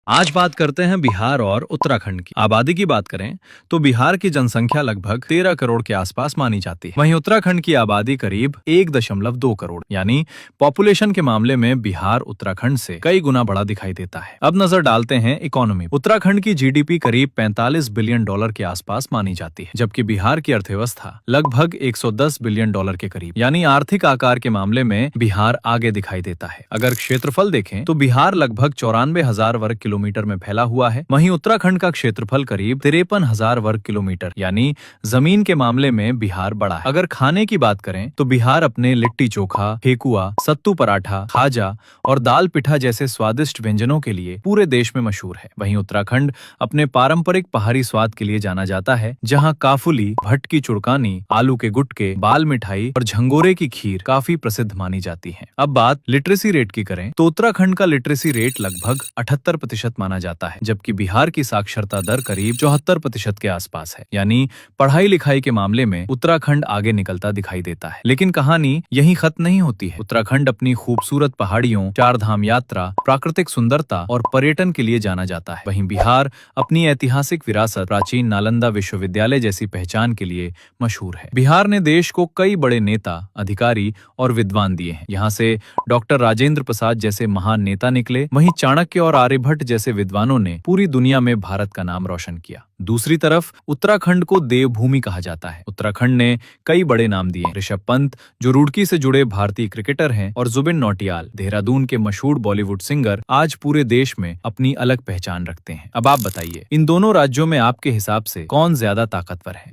आज बात करते हैं बिहार और उत्तराखंड की। आबादी की बात करें तो बिहार की जनसंख्या लगभग 13 करोड़ के आसपास मानी जाती है। वहीं उत्तराखंड की आबादी करीब 1.2 करोड़, यानी पॉपुलेशन के मामले में बिहार उत्तराखंड से कई गुना बड़ा दिखाई देता है। अब नजर डालते हैं इकोनॉमी। उत्तराखंड की जीडीपी करीब 45 बिलियन डॉलर के आसपास मानी जाती है, जबकि बिहार की अर्थव्यवस्था लगभग 110 बिलियन डॉलर के करीब, यानी आर्थिक आकार के मामले में बिहार आगे दिखाई देता है। अगर क्षेत्रफल देखें तो बिहार लगभग 94,000 वर्ग किलोमीटर में फैला हुआ है। वहीं उत्तराखंड का क्षेत्रफल करीब 53,000 वर्ग किलोमीटर, यानी जमीन के मामले में बिहार बड़ा है। अगर खाने की बात करें तो बिहार अपने लिट्टी चोखा, ठेकुआ, सत्तू पराठा, खाजा और दाल पिठा जैसे स्वादिष्ट व्यंजनों के लिए पूरे देश में मशहूर है। वहीं उत्तराखंड अपने पारंपरिक पहाड़ी स्वाद के लिए जाना जाता है, जहां काफुली, भट्ट की चुड़कानी, आलू के गुटके, बाल मिठाई और झंगोरे की खीर काफी प्रसिद्ध मानी जाती है। अब बात लिटरेसी रेट की करें तो उत्तराखंड का लिटरेसी रेट लगभग 78% माना जाता है, जबकि बिहार की साक्षरता दर करीब 74% के आसपास है। यानी पढ़ाई लिखाई के मामले में उत्तराखंड आगे निकलता दिखाई देता है। लेकिन कहानी यहीं खत्म नहीं होती है। उत्तराखंड अपनी खूबसूरत पहाड़ियों, चार धाम यात्रा, प्राकृतिक सुंदरता और पर्यटन के लिए जाना जाता है। वहीं बिहार अपनी ऐतिहासिक विरासत, प्राचीन नालंदा विश्वविद्यालय जैसी पहचान के लिए मशहूर है। बिहार ने देश को कई बड़े नेता, अधिकारी और विद्वान दिए हैं। यहाँ से डॉक्टर राजेंद्र प्रसाद जैसे महान नेता निकले। वहीं चाणक्य और आर्यभट्ट जैसे विद्वानों ने पूरी दुनिया में भारत का नाम रोशन किया। दूसरी तरफ उत्तराखंड को देवभूमि कहा जाता है। उत्तराखंड ने कई बड़े नाम दिए। ऋषभ पंत, जो रुड़की से जुड़े भारतीय क्रिकेटर हैं, और जुबिन नौटियाल, देहरादून के मशहूर बॉलीवुड सिंगर, आज पूरे देश में अपनी अलग पहचान रखते हैं। अब आप बताइए, इन दोनों राज्यों में आपके हिसाब से कौन ज्यादा ताकतवर है?